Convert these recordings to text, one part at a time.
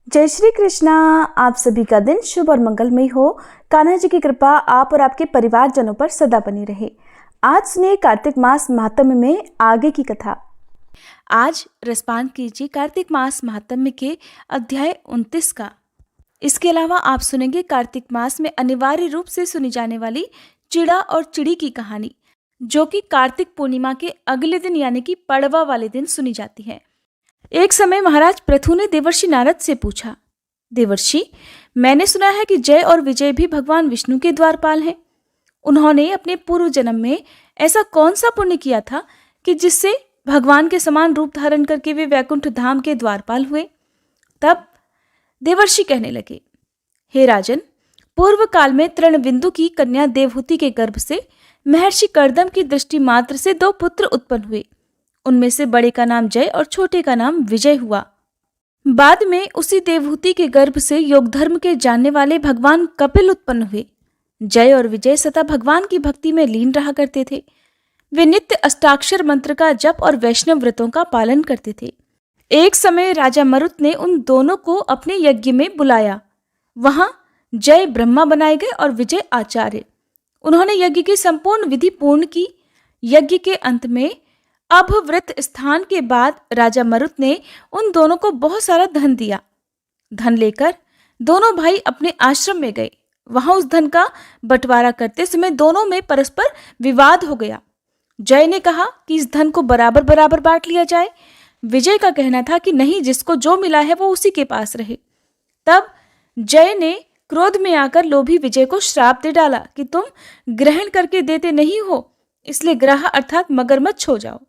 जय श्री कृष्णा। आप सभी का दिन शुभ और मंगलमय हो। कान्हा जी की कृपा आप और आपके परिवारजनों पर सदा बनी रहे। आज सुनिए कार्तिक मास महात्म्य में आगे की कथा। आज रसपान कीजिए कार्तिक मास महात्म्य के अध्याय 29 का। इसके अलावा आप सुनेंगे कार्तिक मास में अनिवार्य रूप से सुनी जाने वाली चिड़ा और चिड़ी की कहानी, जो कि कार्तिक पूर्णिमा के अगले दिन यानी कि पड़वा वाले दिन सुनी जाती है। एक समय महाराज पृथु ने देवर्षि नारद से पूछा, देवर्षि, मैंने सुना है कि जय और विजय भी भगवान विष्णु के द्वारपाल हैं। उन्होंने अपने पूर्व जन्म में ऐसा कौन सा पुण्य किया था कि जिससे भगवान के समान रूप धारण करके वे वैकुंठ धाम के द्वारपाल हुए। तब देवर्षि कहने लगे, हे राजन, पूर्व काल में तृणबिंदु की कन्या देवहूति के गर्भ से महर्षि कर्दम की दृष्टि मात्र से 2 पुत्र उत्पन्न हुए। उनमें से बड़े का नाम जय और छोटे का नाम विजय हुआ। बाद में उसी देवहूति के गर्भ से योग धर्म के जानने वाले भगवान कपिल उत्पन्न हुए। जय और विजय सदा भगवान की भक्ति में लीन रहा करते थे। वे नित्य अष्टाक्षर मंत्र का जप और वैष्णव व्रतों का पालन करते थे। एक समय राजा मरुत ने उन दोनों को अपने यज्ञ में बुलाया। वहां जय ब्रह्मा बनाए गए और विजय आचार्य। उन्होंने यज्ञ की संपूर्ण विधि पूर्ण की। यज्ञ के अंत में अभवृत स्थान के बाद राजा मरुत ने उन दोनों को बहुत सारा धन दिया। धन लेकर दोनों भाई अपने आश्रम में गए। वहां उस धन का बंटवारा करते समय दोनों में परस्पर विवाद हो गया। जय ने कहा कि इस धन को बराबर बराबर बांट लिया जाए। विजय का कहना था कि नहीं, जिसको जो मिला है वो उसी के पास रहे। तब जय ने क्रोध में आकर लोभी विजय को श्राप दे डाला कि तुम ग्रहण करके देते नहीं हो, इसलिए ग्राह अर्थात मगरमच्छ हो जाओ।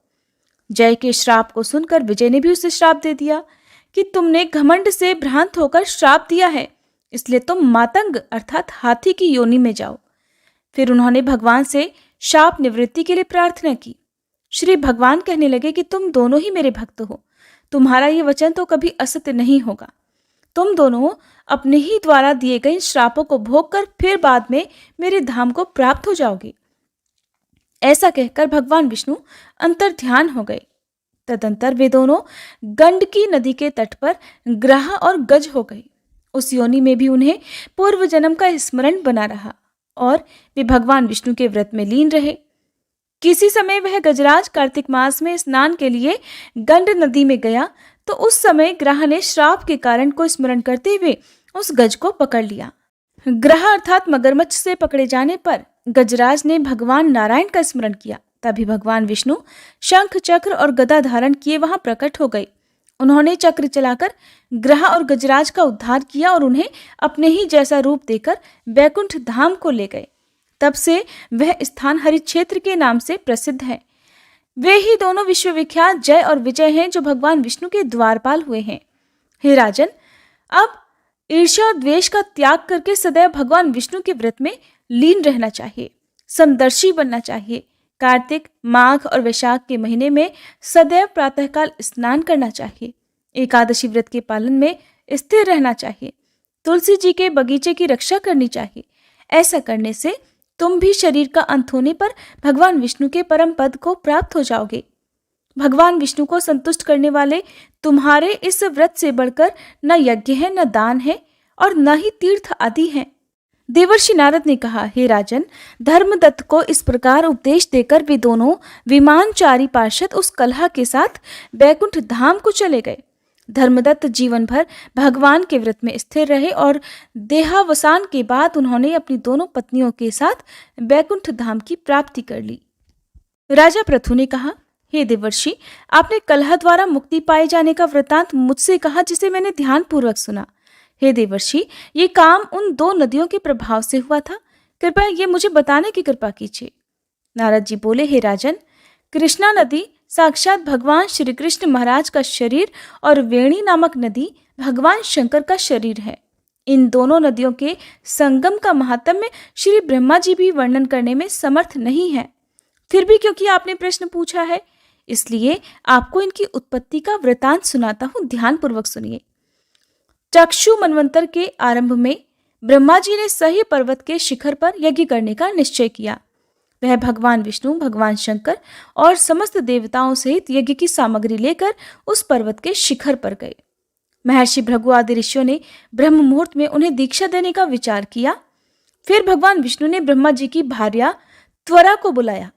जय के श्राप को सुनकर विजय ने भी उसे श्राप दे दिया कि तुमने घमंड से भ्रांत होकर श्राप दिया है, इसलिए तुम मातंग अर्थात हाथी की योनि में जाओ। फिर उन्होंने भगवान से शाप निवृत्ति के लिए प्रार्थना की। श्री भगवान कहने लगे कि तुम दोनों ही मेरे भक्त हो, तुम्हारा ये वचन तो कभी असत्य नहीं होगा। तुम दोनों अपने ही द्वारा दिए गए श्रापों को भोग कर फिर बाद में मेरे धाम को प्राप्त हो जाओगे। ऐसा कहकर भगवान विष्णु अंतर ध्यान हो गए। तदंतर वे दोनों गंडकी नदी के तट पर ग्राह और गज हो गए। उस योनि में भी उन्हें पूर्व जन्म का स्मरण बना रहा और वे भगवान विष्णु के व्रत में लीन रहे। किसी समय वह गजराज कार्तिक मास में स्नान के लिए गंड नदी में गया तो उस समय ग्राह ने श्राप के कारण को स्मरण करते हुए उस गज को पकड़ लिया। ग्राह अर्थात मगरमच्छ से पकड़े जाने पर गजराज ने भगवान नारायण का स्मरण किया। तभी भगवान विष्णु शंख चक्र और गदा धारण किए वहां प्रकट हो गए। उन्होंने चक्र चलाकर ग्राह और गजराज का उद्धार किया और उन्हें अपने ही जैसा रूप देकर वैकुंठ धाम को ले गए। तब से वह स्थान हरिक्षेत्र के नाम से प्रसिद्ध है। वे ही दोनों विश्वविख्यात जय और विजय हैं जो भगवान विष्णु के द्वारपाल हुए हैं। हे राजन, अब ईर्ष्या और द्वेष का त्याग करके सदैव भगवान विष्णु के व्रत में लीन रहना चाहिए। समदर्शी बनना चाहिए। कार्तिक, माघ और वैशाख के महीने में सदैव प्रातःकाल स्नान करना चाहिए। एकादशी व्रत के पालन में स्थिर रहना चाहिए। तुलसी जी के बगीचे की रक्षा करनी चाहिए। ऐसा करने से तुम भी शरीर का अंत होने पर भगवान विष्णु के परम पद को प्राप्त हो जाओगे। भगवान विष्णु को संतुष्ट करने वाले तुम्हारे इस व्रत से बढ़कर न यज्ञ है, न दान है और न ही तीर्थ आदि हैं। देवर्षि नारद ने कहा, हे राजन, धर्मदत्त को इस प्रकार उपदेश देकर वे दोनों विमानचारी पार्षद उस कलह के साथ वैकुंठ धाम को चले गए। धर्मदत्त जीवन भर भगवान के व्रत में स्थिर रहे और देहावसान के बाद उन्होंने अपनी दोनों पत्नियों के साथ वैकुंठ धाम की प्राप्ति कर ली। राजा पृथु ने कहा, हे देवर्षि, आपने कलह द्वारा मुक्ति पाए जाने का वृतांत मुझसे कहा जिसे मैंने ध्यानपूर्वक सुना। हे देवर्षि, ये काम उन 2 नदियों के प्रभाव से हुआ था। कृपया ये मुझे बताने की कृपा कीजिए। नारद जी बोले, हे राजन, कृष्णा नदी साक्षात भगवान श्री कृष्ण महाराज का शरीर और वेणी नामक नदी भगवान शंकर का शरीर है। इन दोनों नदियों के संगम का महात्म्य श्री ब्रह्मा जी भी वर्णन करने में समर्थ नहीं है। फिर भी क्योंकि आपने प्रश्न पूछा है, इसलिए आपको इनकी उत्पत्ति का वृतांत सुनाता हूं, ध्यानपूर्वक सुनिए। चक्षु मनवंतर के आरंभ में ब्रह्मा जी ने सही पर्वत के शिखर पर यज्ञ करने का निश्चय किया। वह भगवान विष्णु, भगवान शंकर और समस्त देवताओं सहित यज्ञ की सामग्री लेकर उस पर्वत के शिखर पर गए। महर्षि भृगु आदि ऋषियों ने ब्रह्म मुहूर्त में उन्हें दीक्षा देने का विचार किया। फिर भगवान विष्णु ने ब्रह्मा जी की भार्या त्वरा को बुलाया।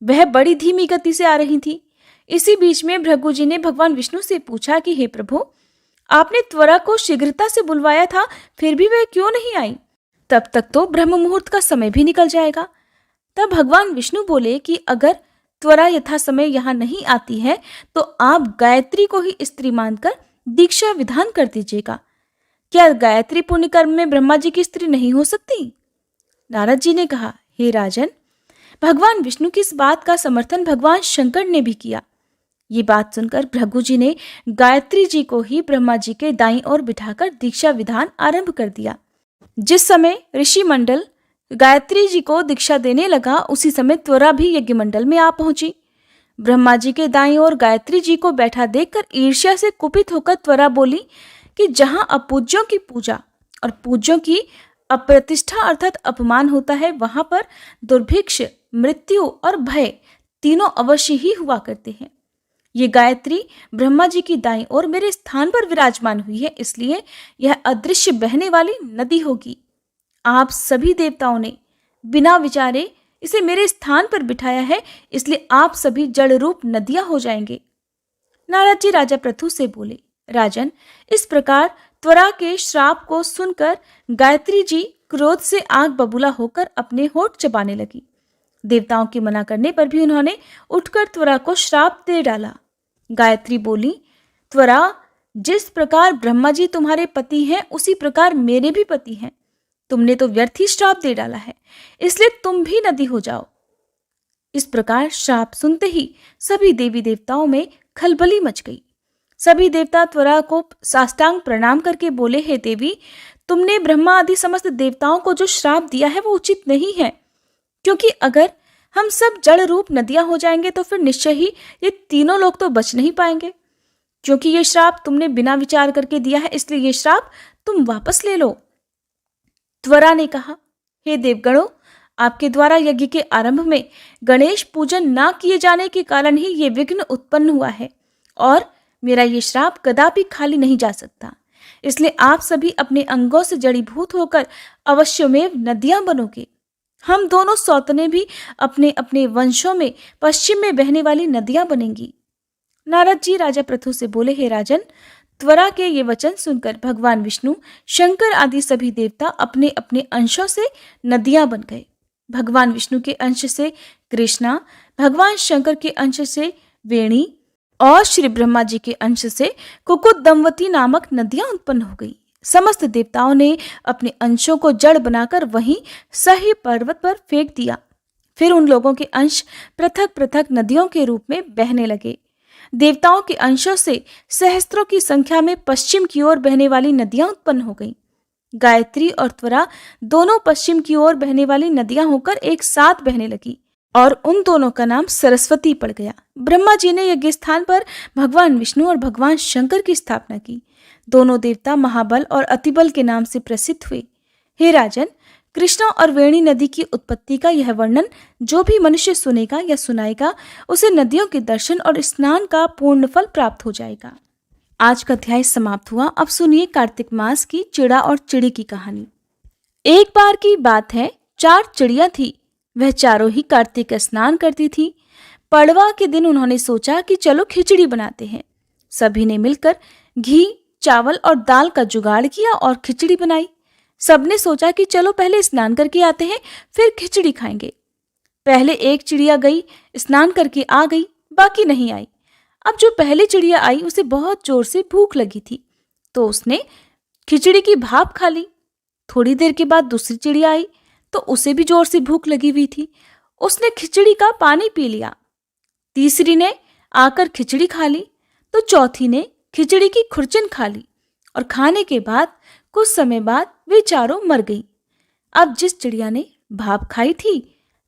वह बड़ी धीमी गति से आ रही थी। इसी बीच में भृगु जी ने भगवान विष्णु से पूछा कि हे प्रभु, आपने त्वरा को शीघ्रता से बुलवाया था, फिर भी वह क्यों नहीं आई? तब तक तो ब्रह्म मुहूर्त का समय भी निकल जाएगा। तब भगवान विष्णु बोले कि अगर त्वरा यथा समय यहाँ नहीं आती है तो आप गायत्री को ही स्त्री मानकर दीक्षा विधान कर दीजिएगा। क्या गायत्री पुण्य कर्म में ब्रह्मा जी की स्त्री नहीं हो सकती? नारद जी ने कहा, हे राजन, भगवान विष्णु की इस बात का समर्थन भगवान शंकर ने भी किया। ये बात सुनकर भृगु जी ने गायत्री जी को ही ब्रह्मा जी के दाईं ओर बिठाकर दीक्षा विधान आरंभ कर दिया। जिस समय ऋषि मंडल गायत्री जी को दीक्षा देने लगा, उसी समय त्वरा भी यज्ञ मंडल में आ पहुंची। ब्रह्मा जी के दाईं ओर गायत्री जी को बैठा देखकर ईर्ष्या से कुपित होकर त्वरा बोली कि जहां अपूज्यों की पूजा और पूज्यों की अप्रतिष्ठा अर्थात अपमान होता है, वहां पर दुर्भिक्ष, मृत्यु और भय तीनों अवश्य ही हुआ करते हैं। ये गायत्री ब्रह्मा जी की दाईं ओर मेरे स्थान पर विराजमान हुई है, इसलिए यह अदृश्य बहने वाली नदी होगी। आप सभी देवताओं ने बिना विचारे इसे मेरे स्थान पर बिठाया है, इसलिए आप सभी जड़ रूप नदियां हो जाएंगे। नारद जी राजा पृथु से बोले, राजन, इस प्रकार त्वरा के श्राप को सुनकर गायत्री जी क्रोध से आग बबूला होकर अपने होठ चबाने लगी। देवताओं के मना करने पर भी उन्होंने उठकर त्वरा को श्राप दे डाला। गायत्री बोली, त्वरा, जिस प्रकार ब्रह्मा जी तुम्हारे पति हैं, उसी प्रकार मेरे भी पति हैं। तुमने तो व्यर्थ ही श्राप दे डाला है, इसलिए तुम भी नदी हो जाओ। इस प्रकार श्राप सुनते ही सभी देवी देवताओं में खलबली मच गई। सभी देवता त्वरा को साष्टांग प्रणाम करके बोले, हे देवी, तुमने ब्रह्मा आदि समस्त देवताओं को जो श्राप दिया है वो उचित नहीं है, क्योंकि अगर हम सब जड़ रूप नदियां हो जाएंगे तो फिर निश्चय ही ये तीनों लोग तो बच नहीं पाएंगे। क्योंकि ये श्राप तुमने बिना विचार करके दिया है, इसलिए ये श्राप तुम वापस ले लो। त्वरा ने कहा, हे देवगणों, आपके द्वारा यज्ञ के आरंभ में गणेश पूजन ना किए जाने के कारण ही ये विघ्न उत्पन्न हुआ है और मेरा ये श्राप कदापि खाली नहीं जा सकता। इसलिए आप सभी अपने अंगों से जड़ीभूत होकर अवश्यमेव नदियां बनोगे। हम दोनों सौतने भी अपने अपने वंशों में पश्चिम में बहने वाली नदियां बनेंगी। नारद जी राजा पृथु से बोले, हे राजन, त्वरा के ये वचन सुनकर भगवान विष्णु, शंकर आदि सभी देवता अपने अपने अंशों से नदियां बन गए। भगवान विष्णु के अंश से कृष्णा, भगवान शंकर के अंश से वेणी और श्री ब्रह्मा जी के अंश से कुकुदमवती नामक नदियां उत्पन्न हो गई। समस्त देवताओं ने अपने अंशों को जड़ बनाकर वहीं सही पर्वत पर फेंक दिया। फिर उन लोगों के अंश पृथक पृथक नदियों के रूप में बहने लगे। देवताओं के अंशों से सहस्त्रों की संख्या में पश्चिम की ओर बहने वाली नदियां उत्पन्न हो गईं। गायत्री और त्वरा दोनों पश्चिम की ओर बहने वाली नदियां होकर एक साथ बहने लगी और उन दोनों का नाम सरस्वती पड़ गया। ब्रह्मा जी ने यज्ञ स्थान पर भगवान विष्णु और भगवान शंकर की स्थापना की। दोनों देवता महाबल और अतिबल के नाम से प्रसिद्ध हुए। हे राजन, कृष्णा और वेणी नदी की उत्पत्ति का यह वर्णन जो भी मनुष्य सुनेगा या सुनाएगा, उसे नदियों के दर्शन और स्नान का पूर्ण फल प्राप्त हो जाएगा। आज का अध्याय समाप्त हुआ। अब सुनिए कार्तिक मास की चिड़ा और चिड़ी की कहानी। एक बार की बात है, 4 चिड़िया थी। वह चारों ही कार्तिक स्नान करती थी। पड़वा के दिन उन्होंने सोचा कि चलो खिचड़ी बनाते हैं। सभी ने मिलकर घी, चावल और दाल का जुगाड़ किया और खिचड़ी बनाई। सबने सोचा कि चलो पहले स्नान करके आते हैं, फिर खिचड़ी खाएंगे। पहले एक चिड़िया गई, स्नान करके आ गई, बाकी नहीं आई। अब जो पहली चिड़िया आई उसे बहुत जोर से भूख लगी थी, तो उसने खिचड़ी की भाप खा ली। थोड़ी देर के बाद दूसरी चिड़िया आई तो उसे भी जोर से भूख लगी हुई थी, उसने खिचड़ी का पानी पी लिया। तीसरी ने आकर खिचड़ी खा ली तो चौथी ने खिचड़ी की खुरचन खा ली और खाने के बाद कुछ समय बाद वे चारों मर गईं। अब जिस चिड़िया ने भाप खाई थी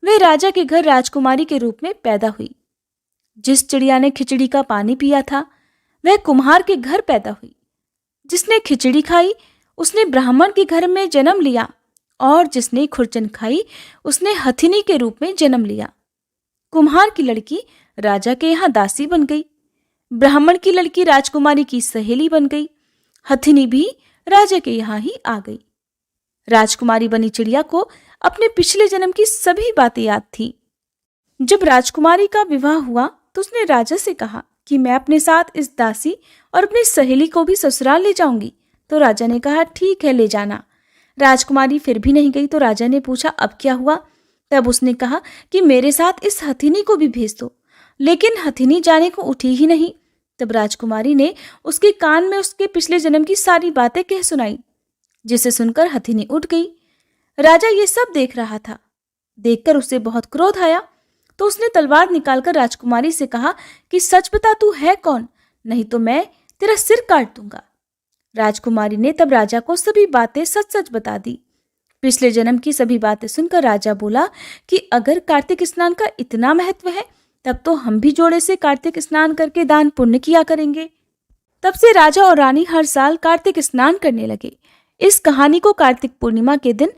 वह राजा के घर राजकुमारी के रूप में पैदा हुई। जिस चिड़िया ने खिचड़ी का पानी पिया था वह कुम्हार के घर पैदा हुई। जिसने खिचड़ी खाई उसने ब्राह्मण के घर में जन्म लिया और जिसने खुरचन खाई उसने हथिनी के रूप में जन्म लिया। कुम्हार की लड़की राजा के यहाँ दासी बन गई। ब्राह्मण की लड़की राजकुमारी की सहेली बन गई हथिनी भी राजा के यहाँ ही आ गई। राजकुमारी बनी चिड़िया को अपने पिछले जन्म की सभी बातें याद थी। जब राजकुमारी का विवाह हुआ तो उसने राजा से कहा कि मैं अपने साथ इस दासी और अपनी सहेली को भी ससुराल ले जाऊंगी। तो राजा ने कहा ठीक है, ले जाना। राजकुमारी फिर भी नहीं गई तो राजा ने पूछा अब क्या हुआ? तब उसने कहा कि मेरे साथ इस हथिनी को भी भेज दो। लेकिन हथिनी जाने को उठी ही नहीं। तब राजकुमारी ने उसके कान में उसके पिछले जन्म की सारी बातें कह सुनाई, जिसे सुनकर हथिनी उठ गई। राजा ये सब देख रहा था। देखकर उसे बहुत क्रोध आया तो उसने तलवार निकालकर राजकुमारी से कहा कि सच बता, तू है कौन, नहीं तो मैं तेरा सिर काट दूंगा। राजकुमारी ने तब राजा को सभी बातें सच सच बता दी। पिछले जन्म की सभी बातें सुनकर राजा बोला कि अगर कार्तिक स्नान का इतना महत्व है तब तो हम भी जोड़े से कार्तिक स्नान करके दान पुण्य किया करेंगे। तब से राजा और रानी हर साल कार्तिक स्नान करने लगे। इस कहानी को कार्तिक पूर्णिमा के दिन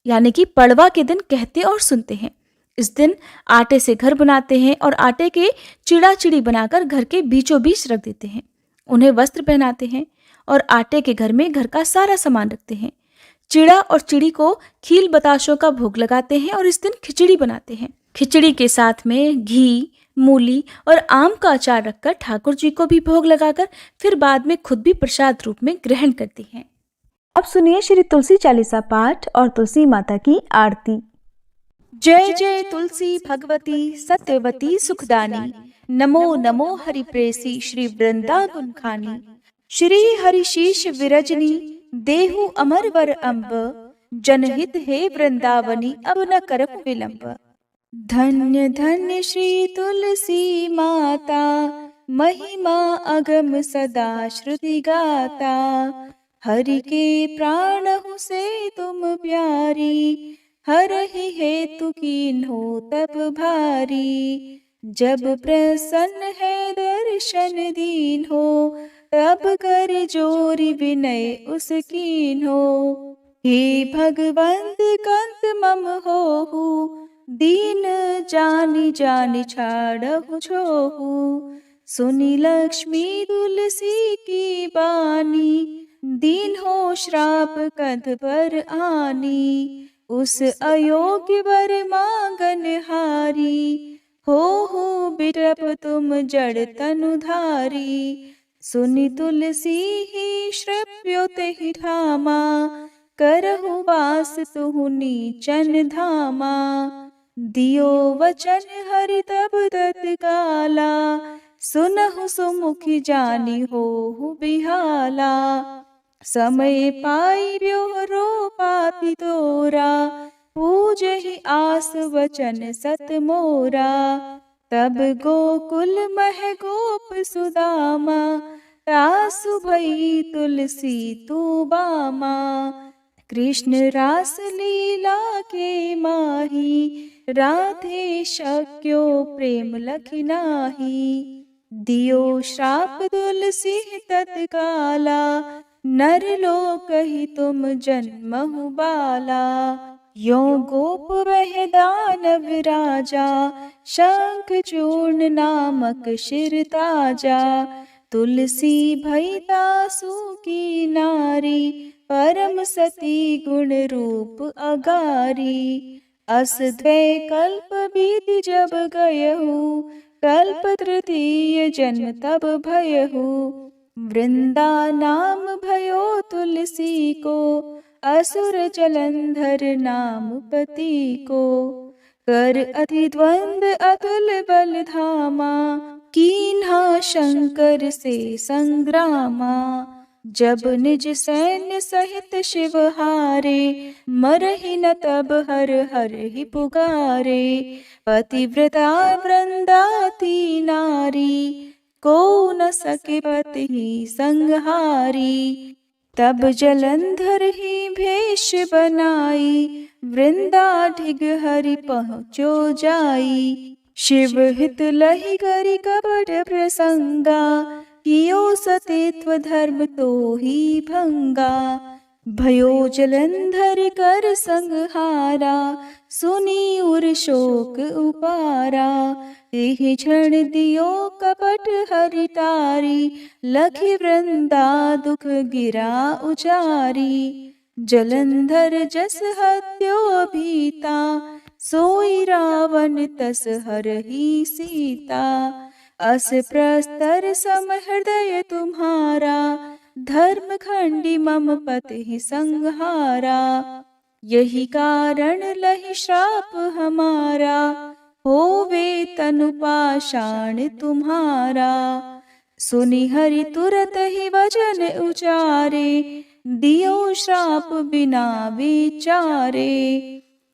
यानी कि पड़वा के दिन कहते और सुनते हैं। इस दिन आटे से घर बनाते हैं और आटे के चिड़ा चिड़ी बनाकर घर के बीचों बीच रख देते हैं। उन्हें वस्त्र पहनाते हैं और आटे के घर में घर का सारा सामान रखते हैं। चिड़ा और चिड़ी को खील बताशों का भोग लगाते हैं और इस दिन खिचड़ी बनाते हैं। खिचड़ी के साथ में घी, मूली और आम का अचार रखकर ठाकुर जी को भी भोग लगाकर फिर बाद में खुद भी प्रसाद रूप में ग्रहण करती हैं। अब सुनिए श्री तुलसी चालीसा पाठ और तुलसी माता की आरती। जय जय तुलसी भगवती सत्यवती सुखदानी, नमो नमो हरि प्रेसी श्री वृंदा गुणखानी। श्री हरि शीश विरजनी देहु अमर वर अम्ब, जनहित हे वृंदावनी अब न करप विलंब। धन्य धन्य श्री तुलसी माता, महिमा अगम सदा श्रुति गाता। हरि के प्राण हूँ से तुम प्यारी, हर ही हेतु कीन्हो तप भारी। जब प्रसन्न है दर्शन दीन हो, तब कर जोरी विनय उस कीन्हो। हे भगवंत कंत मम होहु, दीन जानी जानी छाड़हु छोहु। सुनी लक्ष्मी तुलसी की बानी, दीन हो श्राप कंध पर आनी। उस अयोग्य वर मांगन हारी, हो बिरप तुम जड़ तनुधारी। सुनी तुलसी ही श्रव्योत ही ठामा, करहु वास तुहु नीचन धामा। दियो वचन हरि तब तत्काला, सुनहु सुमुखी जानी होहु बिहाला। समय पाई ब्योहरो पापी तोरा, पूजहि आस वचन सत मोरा। तब गोकुल मह गोप सुदामा, रासु भई तुलसी तू बामा। कृष्ण रास लीला के माही, राधे शक्यो प्रेम लखि नाही। दियो श्राप तुलसी तत्काला, नर लोक ही तुम जन्महु बाला। यो गोप वह दानव राजा, शंख चूर्ण नामक शिर ताजा। तुलसी भई तासु की नारी, परम सती गुण रूप अगारी। अस द्वै कल्प बीति जब गयहु, कल्प तृतीय जन्म तब भयहु। वृंदा नाम भयो तुलसी को, असुर जलंधर नाम पति को। कर अति द्वंद अतुल बल धामा, कीन्हा शंकर से संग्रामा। जब निज सैन्य सहित शिव हारे, मरहि न तब हर हर ही पुकारे। पतिव्रता वृंदाती नारी, को न सके पति संहारी। तब जलंधर ही भेष बनाई, वृंदा ढिग हरि पहुँचो जाई। शिव हित लहि करि कपट प्रसंगा, कियो सतीत्व धर्म तो ही भंगा। भयो जलंधर कर संहारा, सुनी उर शोक उपारा। एह क्षण दियो कपट हरि तारी, लखि वृंदा दुख गिरा उचारी। जलंधर जस हत्यो भीता, सोई रावण तस हरहि सीता। अस प्रस्तर सम हृदय तुम्हारा, धर्म खंडी मम पति संहारा। यही कारण लहि श्राप हमारा, होवे तनु पाषाण तुम्हारा। सुनि हरि तुरत ही वचन उचारे, दियो श्राप बिना विचारे।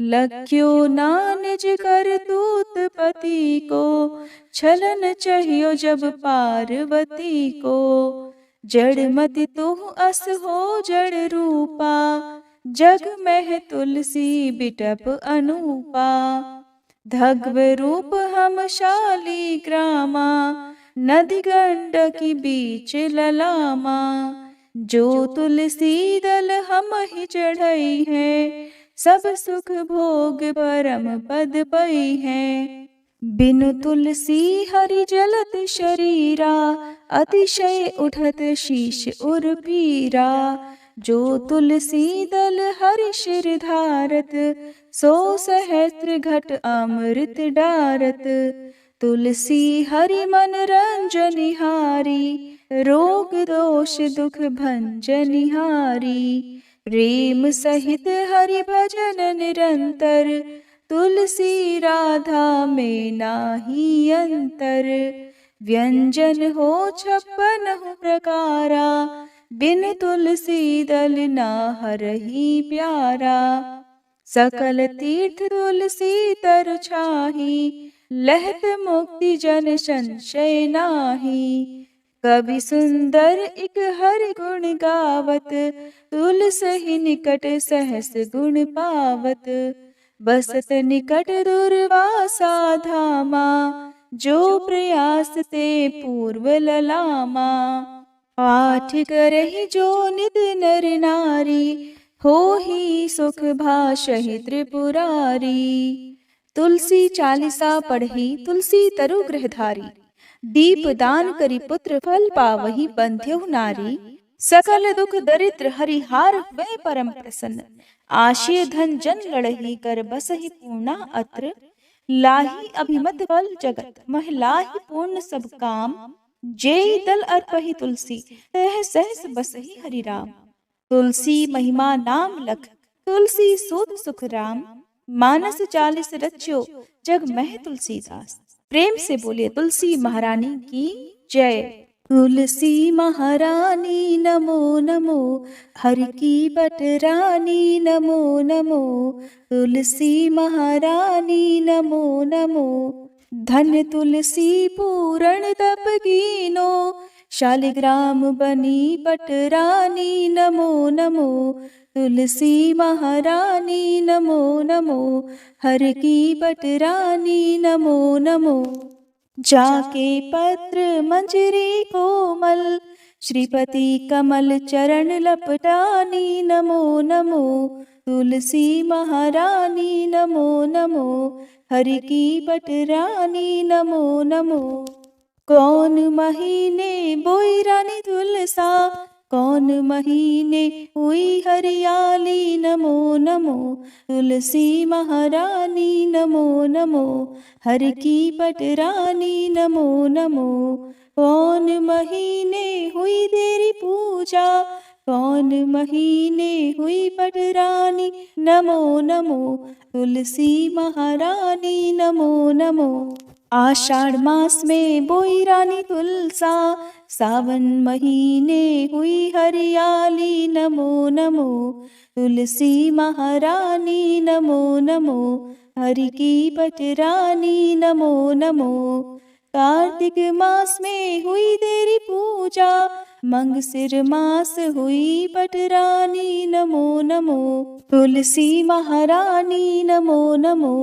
लख्यो ना निज करतूत पति को, छलन चाहियो जब पार्वती को। जड़ मति तुह अस हो जड़ रूपा, जग में तुलसी बिटप अनूपा। धग्व रूप हम शाली ग्रामा, नदी गंडकी बीच ललामा। जो तुलसी दल हम ही चढ़ई है, सब सुख भोग परम पद पई है। बिनु तुलसी हरि जलत शरीरा, अतिशय उठत शीश उर पीरा। जो तुलसी दल हरि शिर धारत, सो सहस्त्र घट अमृत डारत। तुलसी हरि मन रंजनिहारी, रोग दोष दुख भंजनिहारी। प्रेम सहित हरि भजन निरंतर, तुलसी राधा में नाही अंतर। व्यंजन हो 56 प्रकारा, बिन तुलसी दल ना हरहि प्यारा। सकल तीर्थ तुलसी तर छाही, लहत मुक्ति जन संशय नाही। कवि सुंदर एक हरि गुण गावत, तुलसी निकट सहस गुण पावत। बसत निकट दुर्वासा धामा, जो प्रयास ते पूर्व ललामा। पाठ करहि जो नित नर नारी, होहि सुख भाषहि त्रिपुरारी। तुलसी चालीसा पढ़ी तुलसी तरु गृहधारी, दीप दान करी पुत्र फल पावहि बंध्यहु नारी। सकल दुख दरिद्र हरिहार हुए परम प्रसन्न, आशय धन जन लड़ही कर बसहि पूर्णा अत्र। लाही अभिमत फल जगत, महिलाहि पूर्ण सब काम। जेहि दल अर्पहि तुलसी, तह सहस बसहि हरि राम। तुलसी महिमा नाम लख, तुलसी सूत सुख राम। मानस 40 रच्यो, जग मह तुलसीदास। प्रेम से बोलिए तुलसी महारानी की जय। तुलसी महारानी नमो नमो, हरि की बटरानी नमो नमो। तुलसी महारानी नमो नमो, धन्य तुलसी पूरण तप कीनो। शालिग्राम बनी बटरानी नमो नमो। तुलसी महारानी नमो नमो, हरि की बटरानी नमो नमो। जाके पत्र मंजरी कोमल, श्रीपति कमल चरण लपटानी नमो नमो। तुलसी महारानी नमो नमो, हरि की बटरानी नमो नमो। कौन महीने बोई रानी तुलसा, कौन महीने हुई हरियाली नमो नमो। तुलसी महारानी नमो नमो, हरि की बटरानी नमो नमो। कौन महीने हुई तेरी पूजा, कौन महीने हुई बटरानी नमो नमो। तुलसी महारानी नमो नमो। आषाढ़ मास में बोई रानी तुलसा, सावन महीने हुई हरियाली नमो नमो। तुलसी महारानी नमो नमो, हरि की बटरानी नमो नमो। कार्तिक मास में हुई तेरी पूजा, मंगसिर मास हुई बटरानी नमो नमो। तुलसी महारानी नमो नमो,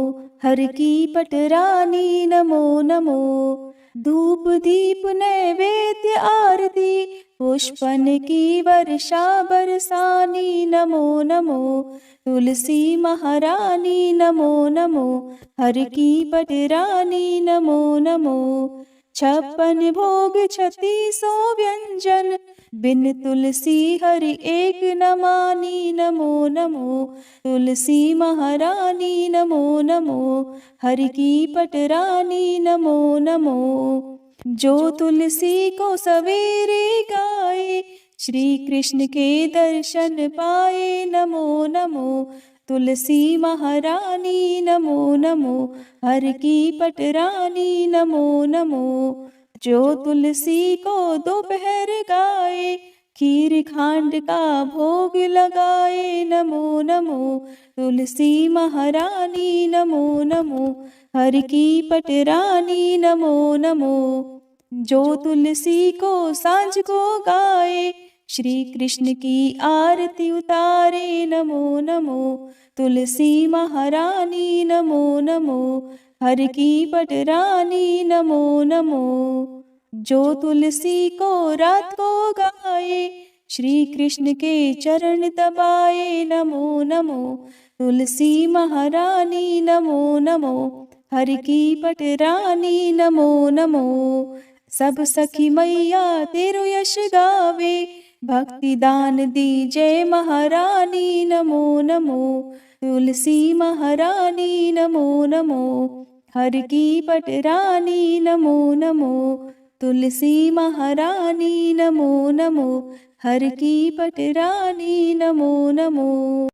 हरि की बटरानी नमो नमो। धूप दीप नैवेद्य आरती, पुष्पन की वर्षा बरसानी नमो नमो, तुलसी महारानी नमो नमो, हर की पटरानी नमो नमो। 56 भोग 36 व्यंजन, बिन तुलसी हरि एक न मानी नमो नमो, तुलसी महारानी नमो नमो, हरि की पटरानी नमो नमो। जो तुलसी को सवेरे गाए, श्री कृष्ण के दर्शन पाए नमो नमो, तुलसी महारानी नमो नमो, हर की पटरानी नमो नमो। जो तुलसी को दोपहर गाए, खीर खांड का भोग लगाए नमो नमो, तुलसी महारानी नमो नमो, हर की पटरानी नमो नमो। जो तुलसी को सांझ को गाए, श्री कृष्ण की आरती उतारे नमो नमो, तुलसी महारानी नमो नमो, हर की पटरानी नमो नमो। जो तुलसी को रात को गाए, श्री कृष्ण के चरण दबाए नमो नमो, तुलसी महारानी नमो नमो, हर की पटरानी नमो नमो। सब सखी मैया तेरो यश गावे, भक्ति दान दी जय महारानी नमो नमो, तुलसी महारानी नमो नमो, हर की पटरानी नमो नमो, तुलसी महारानी नमो नमो, हर की पटरानी नमो नमो।